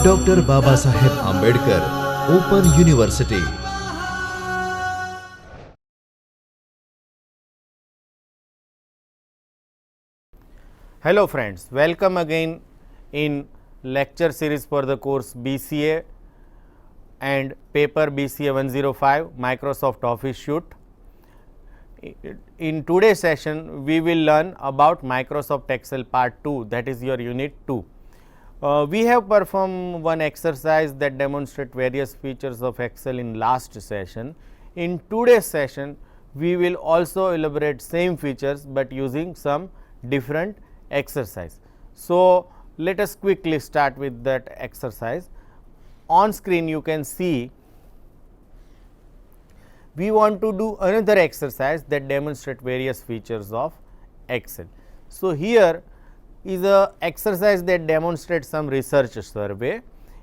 Doctor Babasaheb Ambedkar open university. Hello friends, welcome again in lecture series for the course BCA and paper BCA 105 Microsoft Office Suite. In today's session, we will learn about Microsoft Excel part 2, that is your unit 2. We have performed one exercise that demonstrate various features of Excel in last session. In today's session, we will also elaborate same features, but using some different exercise. So, let us quickly start with that exercise. On screen you can see we want to do another exercise that demonstrate various features of Excel. So, here is a exercise that demonstrates some research survey.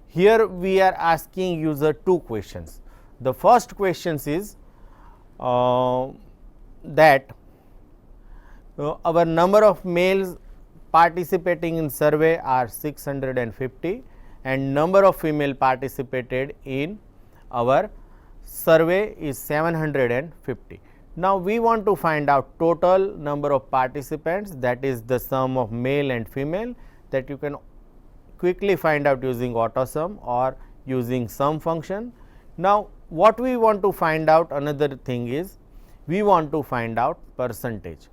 Here we are asking user two questions. The first question is that our number of males participating in survey are 650 and number of female participated in our survey is 750. Now, we want to find out total number of participants, that is the sum of male and female, that you can quickly find out using auto sum or using sum function. Now, what we want to find out, another thing is we want to find out percentage,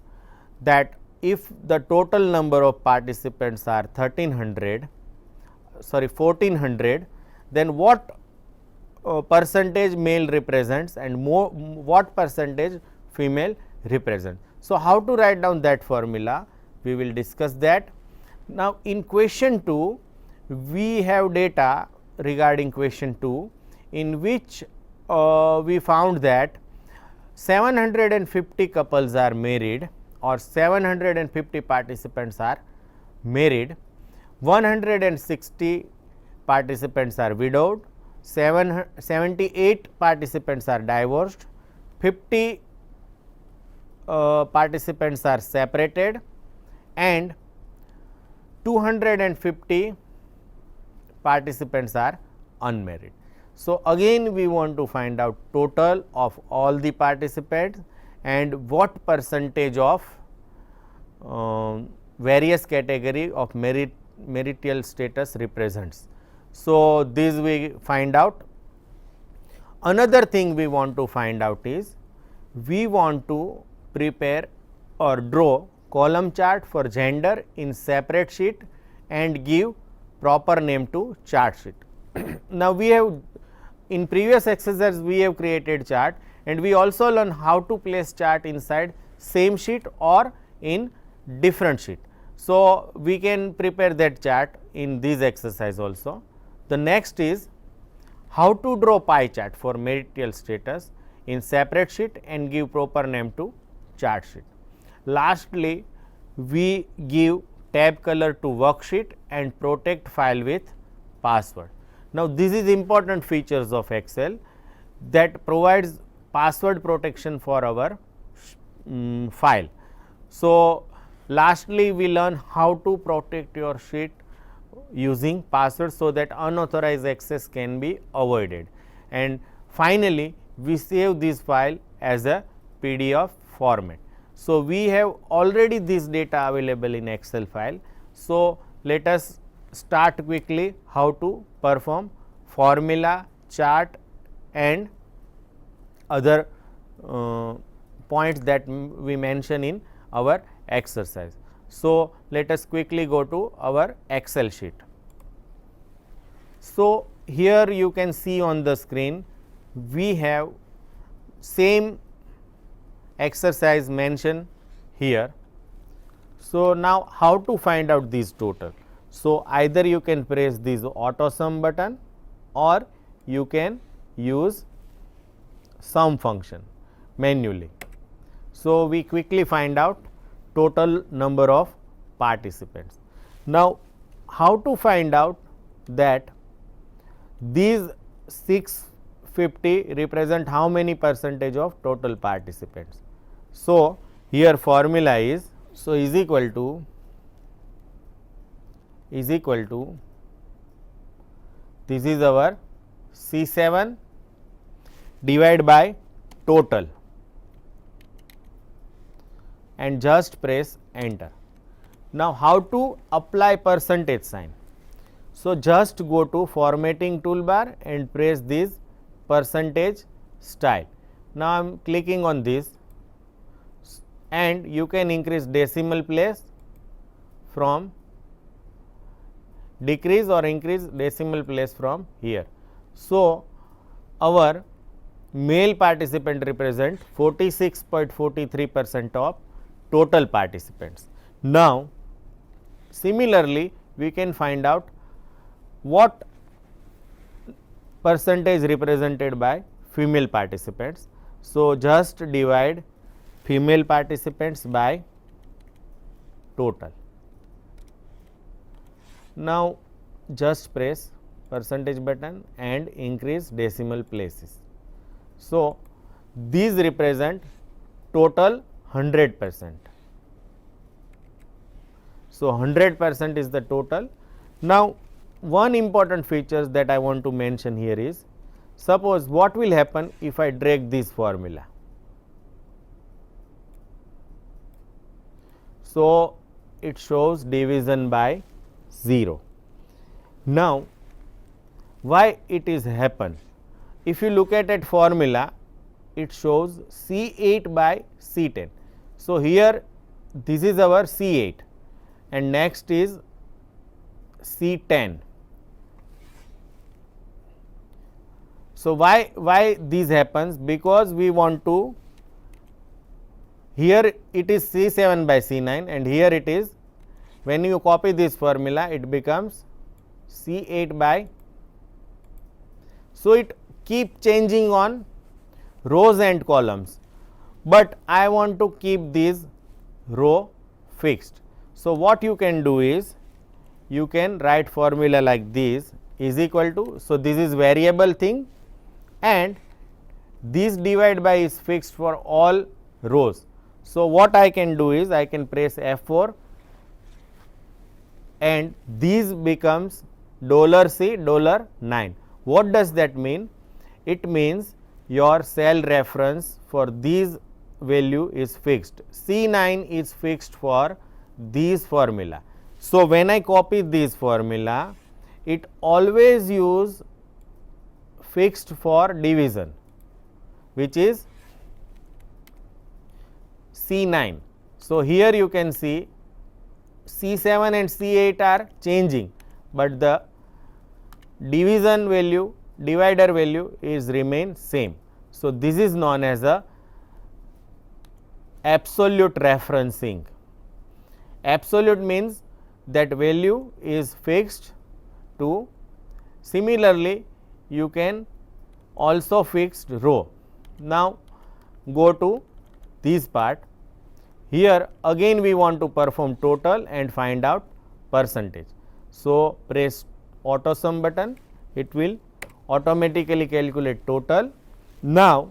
that if the total number of participants are 1400, then what percentage male represents and what percentage female represents. So, how to write down that formula, we will discuss that. Now, in question 2, we have data regarding question 2, in which we found that 750 couples are married or 750 participants are married, 160 participants are widowed, 78 participants are divorced, 50 participants are separated and 250 participants are unmarried. So, again we want to find out total of all the participants and what percentage of various category of marital status represents. So, this we find out. Another thing we want to find out is we want to prepare or draw column chart for gender in separate sheet and give proper name to chart sheet. Now, we have in previous exercise we have created chart and we also learn how to place chart inside same sheet or in different sheet. So, we can prepare that chart in this exercise also. The next is how to draw pie chart for marital status in separate sheet and give proper name to chart sheet. Lastly, we give tab color to worksheet and protect file with password. Now, this is important features of Excel that provides password protection for our file. So, lastly, we learn how to protect your sheet using password so that unauthorized access can be avoided, and finally, we save this file as a PDF format. So, we have already this data available in Excel file. So, let us start quickly how to perform formula, chart and other points that we mention in our exercise. So, let us quickly go to our Excel sheet. So, here you can see on the screen we have same exercise mentioned here. So, now how to find out these total? So, either you can press this auto sum button or you can use sum function manually. So, we quickly find out total number of participants. Now, how to find out that these 650 represent how many percentage of total participants? So, here formula is, so is equal to is equal to, this is our C7 divided by total, and just press enter. Now, how to apply percentage sign? So, just go to formatting toolbar and press this percentage style. Now, I am clicking on this, and you can increase decimal place from, decrease or increase decimal place from here. So, our male participant represent 46.43% of total participants. Now, similarly, we can find out what percentage represented by female participants. So, just divide female participants by total. Now, just press percentage button and increase decimal places. So, these represent total 100%. So, 100% is the total. Now, one important feature that I want to mention here is, suppose what will happen if I drag this formula. So, it shows division by 0. Now, why it is happen? If you look at formula, it shows C8 by C10. So, here this is our C8 and next is C10. So, why this happens? Because we want to, here it is C7 by C9 and here it is, when you copy this formula it becomes C8 by, so it keep changing on rows and columns, but I want to keep this row fixed. So, what you can do is, you can write formula like this is equal to, so this is variable thing and this divide by is fixed for all rows. So, what I can do is, I can press F4 and this becomes $C $9. What does that mean? It means your cell reference for this value is fixed. C9 is fixed for this formula. So, when I copy this formula, it always use fixed for division, which is C9. So, here you can see C7 and C8 are changing, but the division value, divider value is remain same. So, this is known as a absolute referencing. Absolute means that value is fixed to, similarly you can also fixed row. Now, go to this part. Here again we want to perform total and find out percentage. So, press auto sum button, it will automatically calculate total. Now,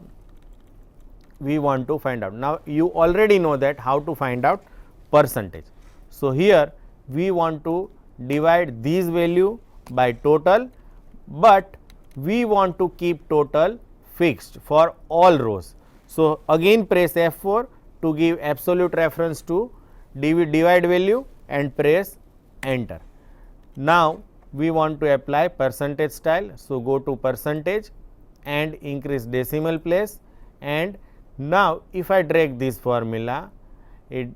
we want to find out. Now, you already know that how to find out percentage. So, here we want to divide this value by total, but we want to keep total fixed for all rows. So, again press F4 to give absolute reference to divide value and press enter. Now, we want to apply percentage style. So, go to percentage and increase decimal place, and now if I drag this formula, it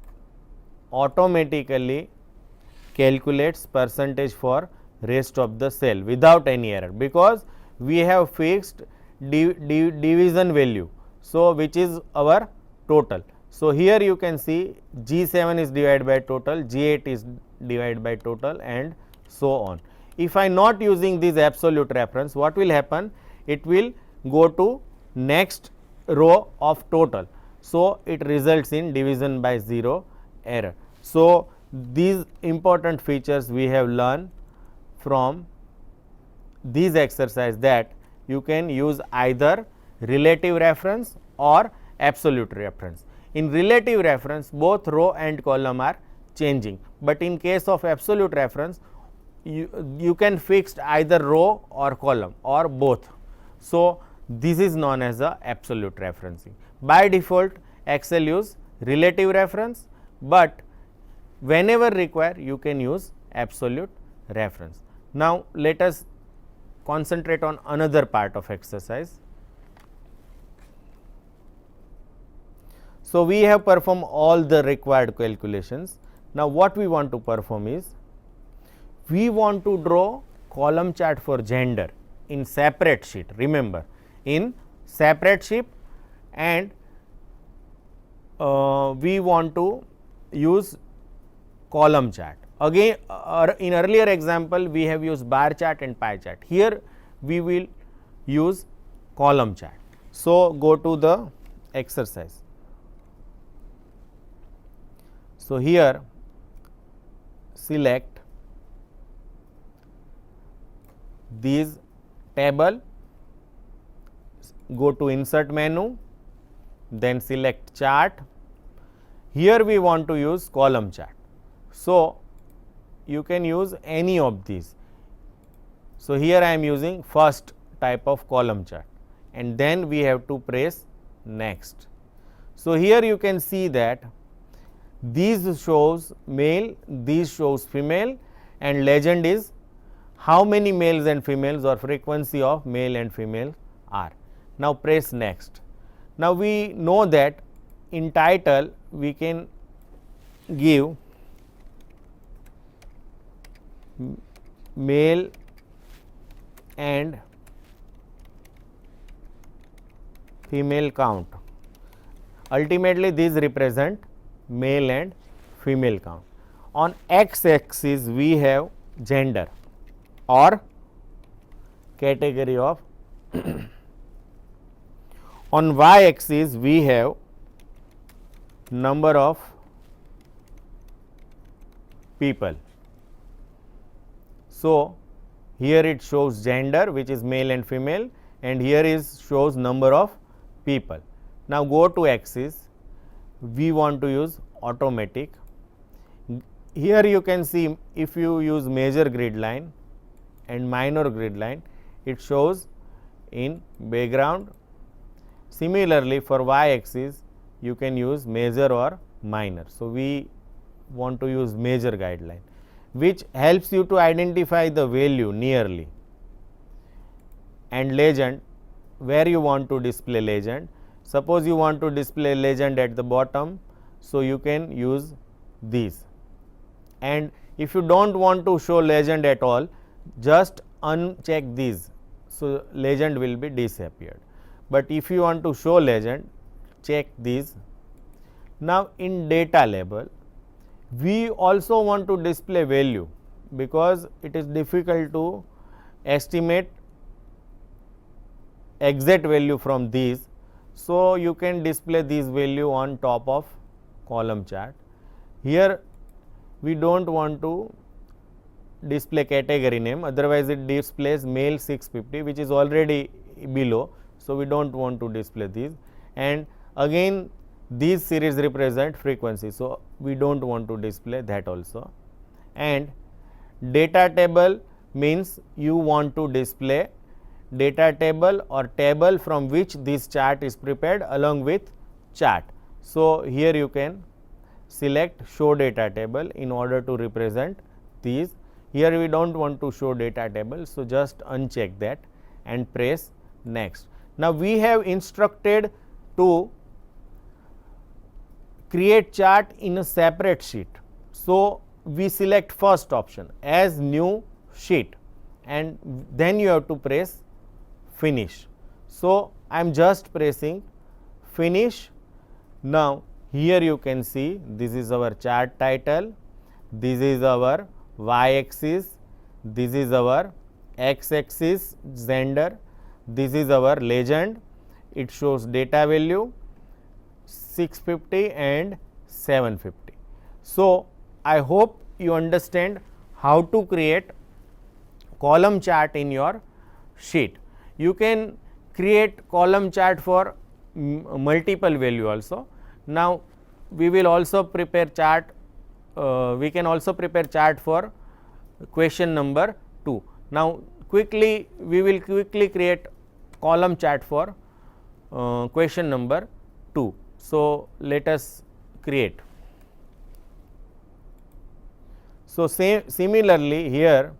automatically calculates percentage for rest of the cell without any error, because we have fixed division value. So, which is our total. So, here you can see G7 is divided by total, G8 is divided by total, and so on. If I not using this absolute reference, what will happen? It will go to next row of total. So, it results in division by 0 error. So, these important features we have learned from this exercise, that you can use either relative reference or absolute reference. In relative reference, both row and column are changing, but in case of absolute reference, you can fix either row or column or both. So, this is known as the absolute referencing. By default, Excel use relative reference, but whenever required you can use absolute reference. Now, let us concentrate on another part of exercise. So, we have performed all the required calculations. Now, what we want to perform is, we want to draw column chart for gender in separate sheet. Remember, in separate sheet, and we want to use column chart. Again, in earlier example we have used bar chart and pie chart. Here we will use column chart. So, go to the exercise. So, here select these table, go to insert menu, then select chart. Here we want to use column chart. So, you can use any of these. So, here I am using first type of column chart, and then we have to press next. So, here you can see that these shows male, these shows female, and legend is how many males and females or frequency of male and female are. Now, press next. Now, we know that in title we can give male and female count. Ultimately, these represent male and female count. On x axis we have gender or category of on y axis we have number of people. So, here it shows gender, which is male and female, and here is shows number of people. Now, go to axis, we want to use automatic. Here you can see, if you use major grid line and minor grid line, it shows in background. Similarly, for y axis you can use major or minor. So, we want to use major guideline, which helps you to identify the value nearly. And legend, where you want to display legend. Suppose you want to display legend at the bottom, so you can use these. And if you do not want to show legend at all, just uncheck these. So, legend will be disappeared. But if you want to show legend, check these. Now, in data label, we also want to display value, because it is difficult to estimate exact value from these. So, you can display these value on top of column chart. Here we do not want to display category name, otherwise it displays male 650, which is already below. So, we do not want to display these, and again these series represent frequency. So, we do not want to display that also. And data table means you want to display data table or table from which this chart is prepared along with chart. So, here you can select show data table in order to represent these. Here we do not want to show data table. So, just uncheck that and press next. Now, we have instructed to create chart in a separate sheet. So, we select first option as new sheet, and then you have to press finish. So, I am just pressing finish. Now, here you can see this is our chart title, this is our y axis, this is our x axis gender, this is our legend. It shows data value 650 and 750. So, I hope you understand how to create column chart in your sheet. You can create column chart for multiple value also. Now, we will also prepare chart, we can also prepare chart for question number 2. Now, quickly we will quickly create column chart for question number 2. So, let us create. So, similarly here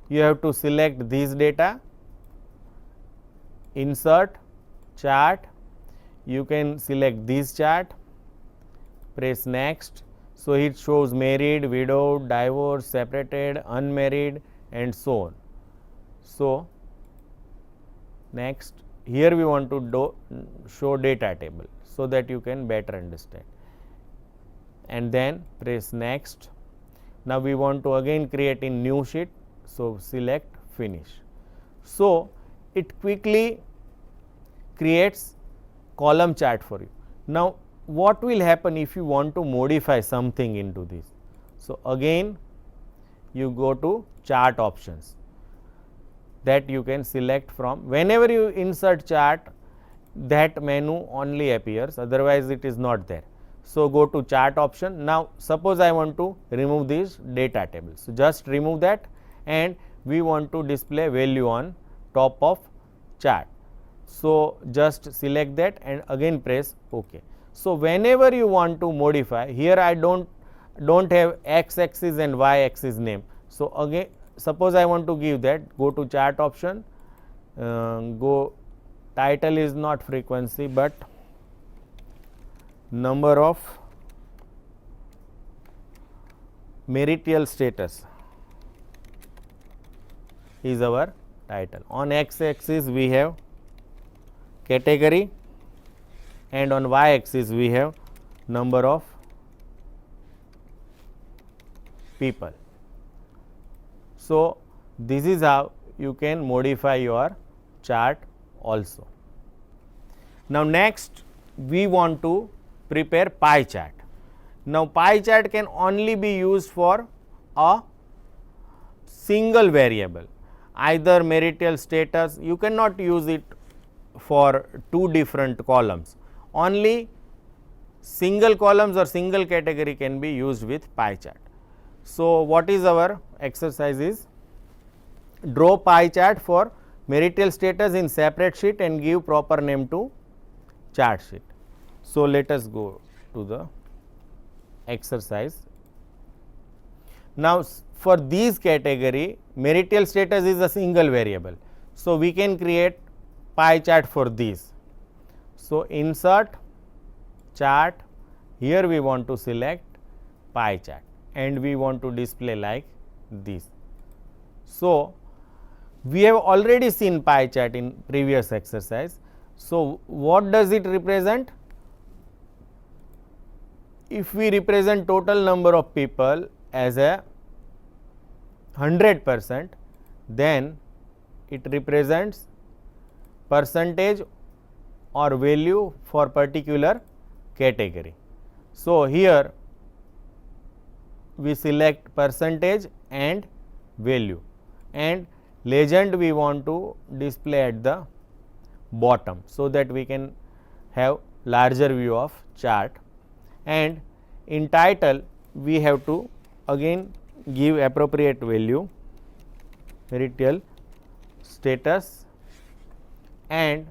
you have to select these data, insert chart, you can select this chart, press next. So, it shows married, widowed, divorced, separated, unmarried and so on. So, next here we want to show data table, so that you can better understand, and then press next. Now, we want to again create in new sheet. So, select finish. So, it quickly creates column chart for you. Now, what will happen if you want to modify something into this? So, again you go to chart options, that you can select from. Whenever you insert chart, that menu only appears, otherwise it is not there. So, go to chart option. Now, suppose I want to remove these data tables. So, just remove that, and we want to display value on top of chart. So, just select that and again press OK. So, whenever you want to modify, here I don't have x axis and y axis name. So, again suppose I want to give that, go to chart option, go title is not frequency, but number of marital status is our title. On x axis we have category, and on y axis we have number of people. So, this is how you can modify your chart also. Now, next we want to prepare pie chart. Now, pie chart can only be used for a single variable, either marital status. You cannot use it for two different columns. Only single columns or single category can be used with pie chart. So, what is our exercise is, draw pie chart for marital status in separate sheet and give proper name to chart sheet. So, let us go to the exercise. Now, for these category, marital status is a single variable. So, we can create pie chart for these. So, insert chart, here we want to select pie chart and we want to display like this. So, we have already seen pie chart in previous exercise. So, what does it represent? If we represent total number of people as a 100%, then it represents percentage or value for particular category. So, here we select percentage and value, and legend we want to display at the bottom, so that we can have larger view of chart, and in title we have to again give appropriate value, marital status, and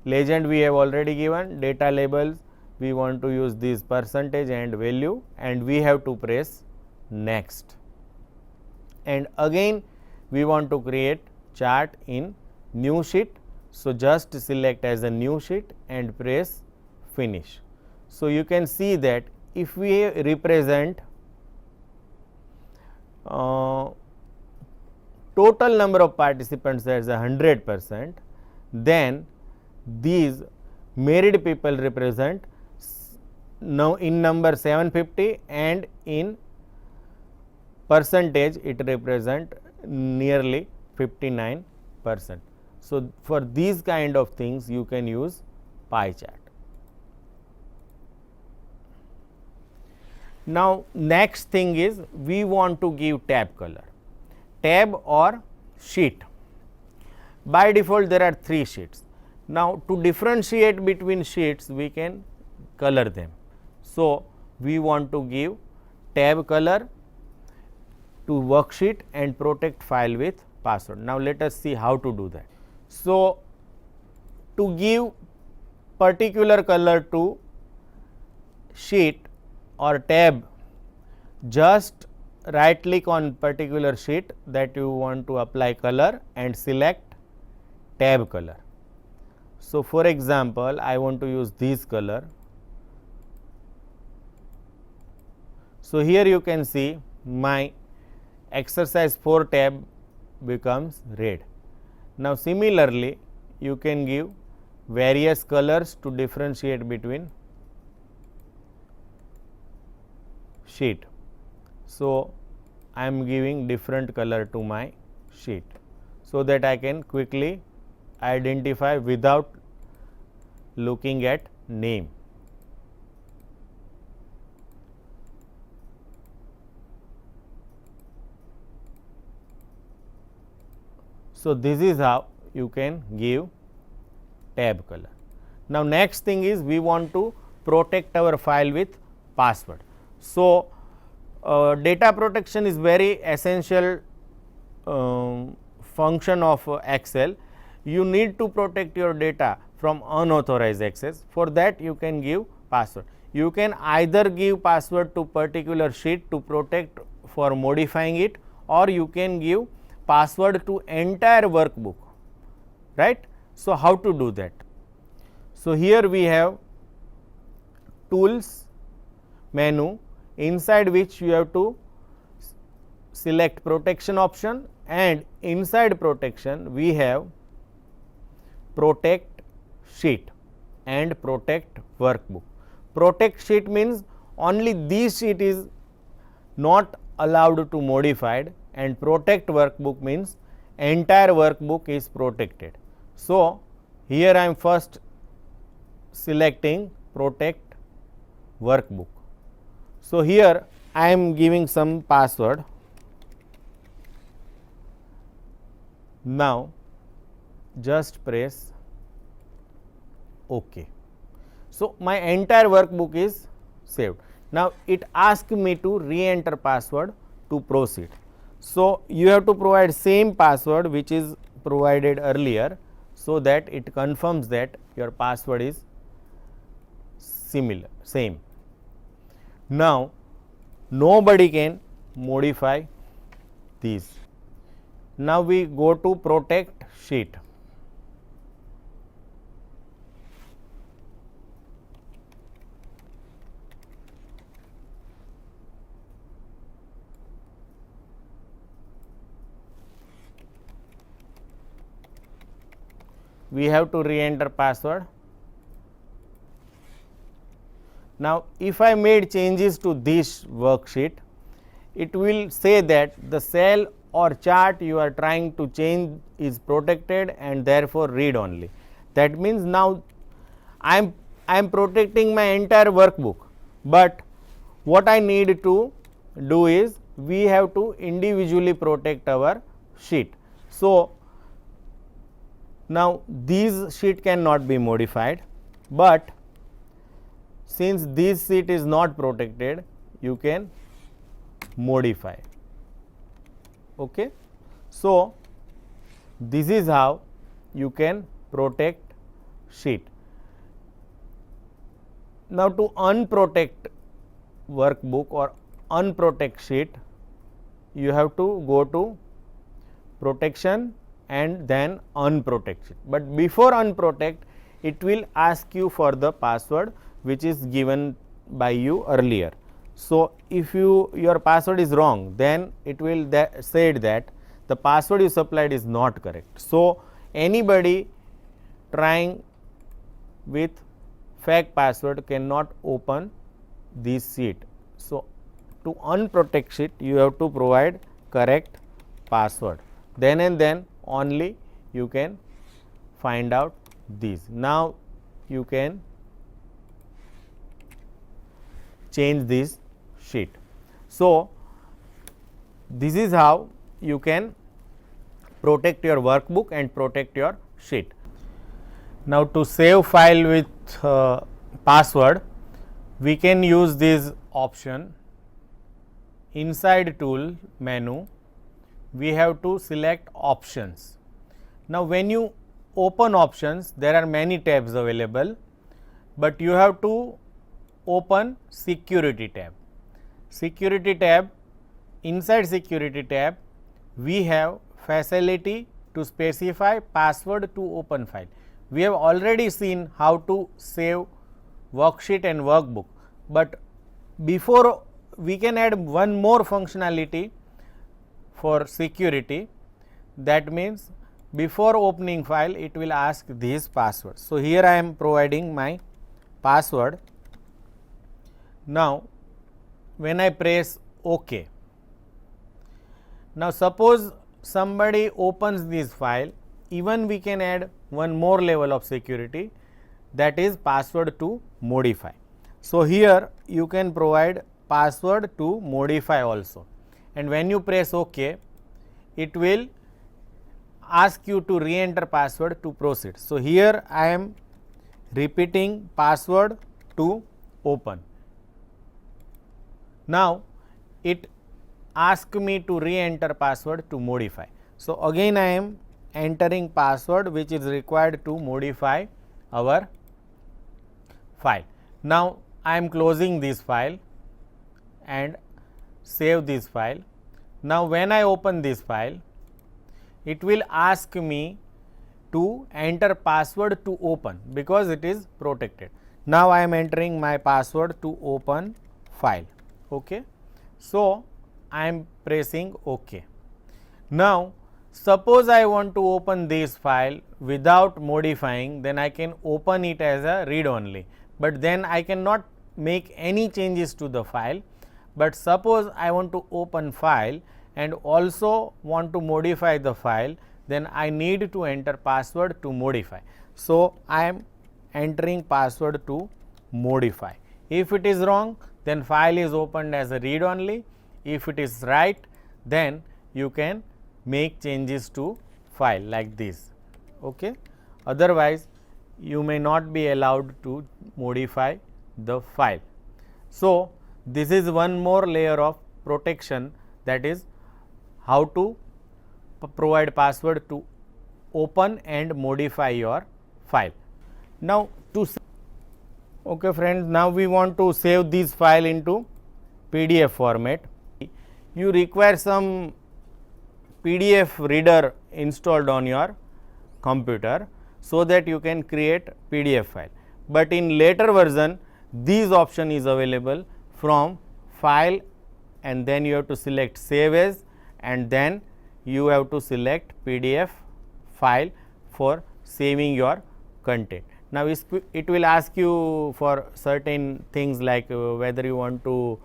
legend we have already given. Data labels we want to use this percentage and value, and we have to press next, and again we want to create chart in new sheet. So, just select as a new sheet and press finish. So, you can see that if we represent total number of participants as 100%, then these married people represent now in number 750, and in percentage it represent nearly 59%. So, for these kind of things you can use pie chart. Now, next thing is we want to give tab color, tab or sheet. By default there are 3 sheets. Now, to differentiate between sheets we can color them. So, we want to give tab color. to worksheet and protect file with password. Now, let us see how to do that. So, to give particular color to sheet or tab, just right click on particular sheet that you want to apply color and select tab color. So, for example, I want to use this color. So, here you can see my exercise 4 tab becomes red. Now, similarly, you can give various colors to differentiate between sheet. So, I am giving different color to my sheet, so that I can quickly identify without looking at name. So, this is how you can give tab color. Now, next thing is we want to protect our file with password. So, data protection is very essential function of Excel. You need to protect your data from unauthorized access. For that, you can give password. You can either give password to particular sheet to protect for modifying it, or you can give password to entire workbook, right. So, how to do that? So, here we have tools menu, inside which you have to select protection option, and inside protection we have protect sheet and protect workbook. Protect sheet means only this sheet is not allowed to modified, and protect workbook means entire workbook is protected. So, here I am first selecting protect workbook. So, here I am giving some password. Now, just press OK. So, my entire workbook is saved. Now, it asks me to re-enter password to proceed. So, you have to provide same password which is provided earlier, so that it confirms that your password is same. Now, nobody can modify these. Now, we go to protect sheet. We have to re-enter password. Now, if I made changes to this worksheet, it will say that the cell or chart you are trying to change is protected and therefore read only. That means, now I am protecting my entire workbook, but what I need to do is we have to individually protect our sheet. So, now these sheet cannot be modified, but since this sheet is not protected, you can modify. Okay. So, this is how you can protect sheet. Now, to unprotect workbook or unprotect sheet, you have to go to protection and then unprotect sheet. But before unprotect, it will ask you for the password which is given by you earlier. So, if your password is wrong, then it will say that the password you supplied is not correct. So, anybody trying with fake password cannot open this sheet. So, to unprotect sheet, you have to provide correct password. Then and then only you can find out these. Now, you can change this sheet. So, this is how you can protect your workbook and protect your sheet. Now, to save file with password, we can use this option. inside tool menu, we have to select options. Now, when you open options, there are many tabs available, but you have to open security tab. Security tab, inside security tab, we have facility to specify password to open file. We have already seen how to save worksheet and workbook, but before we can add one more functionality for security. That means before opening file it will ask these passwords. So, here I am providing my password. Now, when I press OK, now suppose somebody opens this file, even we can add one more level of security, that is password to modify. So, here you can provide password to modify also, and when you press OK, it will ask you to re-enter password to proceed. So, here I am repeating password to open. Now, it asks me to re-enter password to modify. So, again I am entering password which is required to modify our file. Now, I am closing this file and save this file. Now, when I open this file, it will ask me to enter password to open because it is protected. Now, I am entering my password to open file. Okay. So, I am pressing OK. Now, suppose I want to open this file without modifying, then I can open it as a read only, but then I cannot make any changes to the file. But suppose I want to open file and also want to modify the file, then I need to enter password to modify. So, I am entering password to modify. If it is wrong, then file is opened as a read only. If it is right, then you can make changes to file like this. Okay. Otherwise, you may not be allowed to modify the file. So, this is one more layer of protection, that is how to provide password to open and modify your file. Now, okay friends, now we want to save this file into PDF format. You require some PDF reader installed on your computer, so that you can create PDF file. But in later version, this option is available from file, and then you have to select save as, and then you have to select PDF file for saving your content. Now, it will ask you for certain things like whether you want to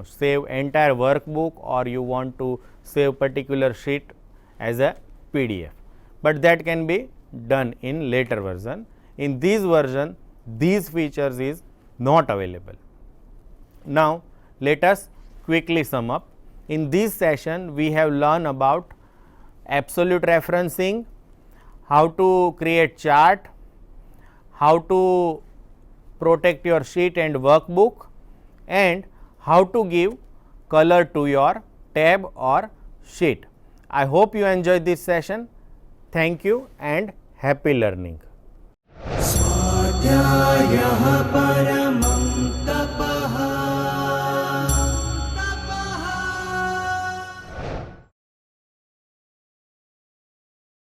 save entire workbook or you want to save particular sheet as a PDF, but that can be done in later version. In this version, these features is not available. Now, let us quickly sum up. In this session, we have learned about absolute referencing, how to create chart, how to protect your sheet and workbook, and how to give color to your tab or sheet. I hope you enjoyed this session. Thank you and happy learning. स्वाध्यायः परमः